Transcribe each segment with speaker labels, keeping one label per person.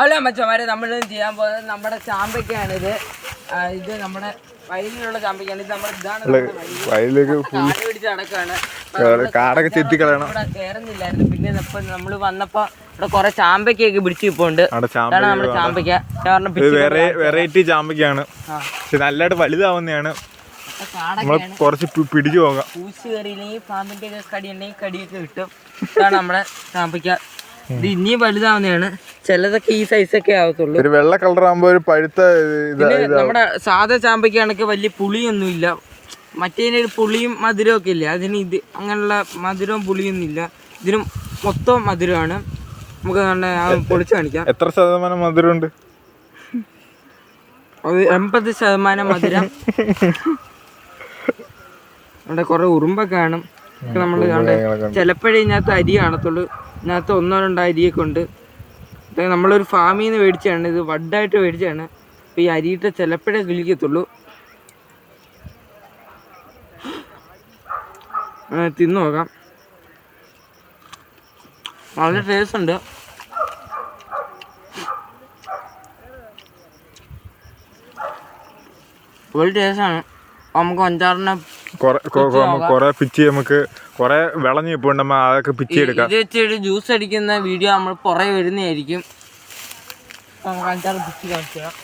Speaker 1: അല്ല മച്ചന്മാരെ നമ്മൾ ചെയ്യാൻ പോകുന്നത് നമ്മുടെ ചാമ്പയ്ക്കാണിത്. ഇത് നമ്മുടെ വയലിലുള്ള ചാമ്പയ്ക്കാണ്. ഇത് നമ്മുടെ ഇതാണ് കാട് പിടിച്ച് നടക്കാണ്.
Speaker 2: കാടൊക്കെ ചെത്തിക്കളയണം.
Speaker 1: ഇവിടെ കയറുന്നില്ലായിരുന്നു. പിന്നെ ഇപ്പൊ നമ്മള് വന്നപ്പോ ഇവിടെ കുറെ ചാമ്പയ്ക്കൊക്കെ പിടിച്ച് ഇപ്പോണ്ട്. ഇതാണ് നമ്മുടെ ചാമ്പയ്ക്ക.
Speaker 2: വെറൈറ്റി ചാമ്പയ്ക്കാണ്. നല്ലതായിട്ട് വലുതാവുന്നതാണ്. കുറച്ച് പിടിച്ചു പോകാം.
Speaker 1: പൂച്ച് കയറിയില്ലെങ്കിൽ പാമ്പിന്റെ കടി ഉണ്ടെങ്കിൽ കടിയൊക്കെ കിട്ടും. ഇതാണ് നമ്മുടെ ചാമ്പയ്ക്ക. ഇത് ഇനിയും വലുതാവുന്നതാണ്. ചിലതൊക്കെ ഈ സൈസൊക്കെ ആവത്തുള്ളൂ.
Speaker 2: ഒരു വെള്ള കളർ ആകുമ്പോ ഒരു പഴുത്ത.
Speaker 1: നമ്മുടെ സാധാ ചാമ്പയ്ക്കാണൊക്കെ വലിയ പുളിയൊന്നും ഇല്ല. മറ്റേതിനൊരു പുളിയും മധുരവും ഒക്കെ ഇല്ല. അതിന് ഇത് അങ്ങനെയുള്ള മധുരവും പുളിയൊന്നും ഇല്ല. ഇതിനും മൊത്തം മധുരമാണ്. നമുക്ക് പൊളിച്ച് കാണിക്കാം.
Speaker 2: എത്ര ശതമാനം മധുരമുണ്ട്?
Speaker 1: 80% മധുരം. അവിടെ കുറെ ഉറുമ്പൊക്കെ കാണും. നമ്മൾ ചിലപ്പോഴേ ഇതിനകത്ത് അരി കാണത്തുള്ളൂ. ഇതിനകത്ത് 1-2 അരിയൊക്കെ ഉണ്ട്. നമ്മളൊരു ഫാമിൽ നിന്ന് മേടിച്ചാണ്. ഇത് വഡായിട്ട് മേടിച്ചാണ്. അപ്പോൾ ഈ അരിയിട്ട് ചിലപ്പോഴേ കിളിക്കത്തുള്ളൂ. തിന്നു നോക്കാം. നല്ല ടേസ്റ്റ് ഉണ്ട്. ഒരു ടേസ്റ്റാണ്. നമുക്ക് 5-6
Speaker 2: കൊറേ പിച്ചി നമുക്ക് കൊറേ വിളഞ്ഞ് ഇപ്പോൾ അതൊക്കെ പിച്ചി എടുക്കാം.
Speaker 1: ഇത് വെച്ചിട്ട് ജ്യൂസ് അടിക്കുന്ന വീഡിയോ നമ്മൾ പുറകെ വരുന്നതായിരിക്കും.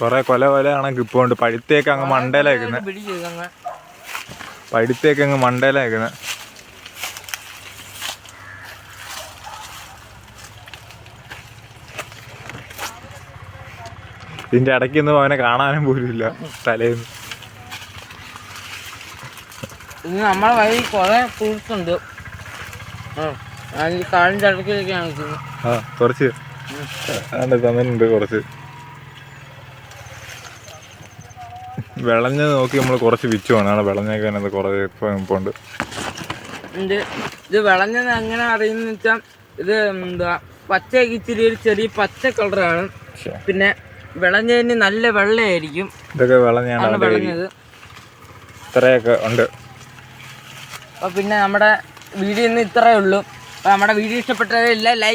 Speaker 2: കൊറേ കൊല കണക്ക് ഇപ്പൊ ഉണ്ട്. പഴുത്തേക്ക് അങ്ങ് മണ്ടയിലേക്കുന്നത്. പഴുത്തേക്ക് അങ്ങ് മണ്ടയിലേക്കുന്നത്. ഇതിന്റെ ഇടയ്ക്കൊന്നും അവനെ കാണാനും പോലും ഇല്ല തലേന്ന്.
Speaker 1: ഇനി നമ്മളെ വഴി കുറെ ഫ്രൂട്ട്സ് ഉണ്ട്. കാടിന്റെ ഇടയ്ക്കൊക്കെയാണ് നിൽക്കുന്നത്.
Speaker 2: കുറച്ച് തന്നിട്ടുണ്ട്. കുറച്ച് വിളഞ്ഞത് നോക്കി നമ്മൾ കുറച്ച് വിച്ചു വേണം. വിളഞ്ഞൊക്കെ അതിനകത്ത് കുറേ ഇപ്പോൾ ഉണ്ട്.
Speaker 1: ഇത് വിളഞ്ഞത് എങ്ങനെ അറിയുന്ന വെച്ചാൽ ഇത് എന്താ പച്ചയൊക്കെ ഇച്ചിരി ഒരു ചെറിയ പച്ച കളറാണ്. പിന്നെ വിളഞ്ഞതിന് നല്ല വെള്ളയായിരിക്കും.
Speaker 2: ഇതൊക്കെ വിളഞ്ഞത് ഇത്രയൊക്കെ ഉണ്ട്.
Speaker 1: അപ്പോൾ പിന്നെ നമ്മുടെ വീഡിയോ ഇന്ന് ഇത്രയേ ഉള്ളൂ. അപ്പോൾ നമ്മുടെ വീഡിയോ ഇഷ്ടപ്പെട്ടവരെല്ലാം ലൈക്ക്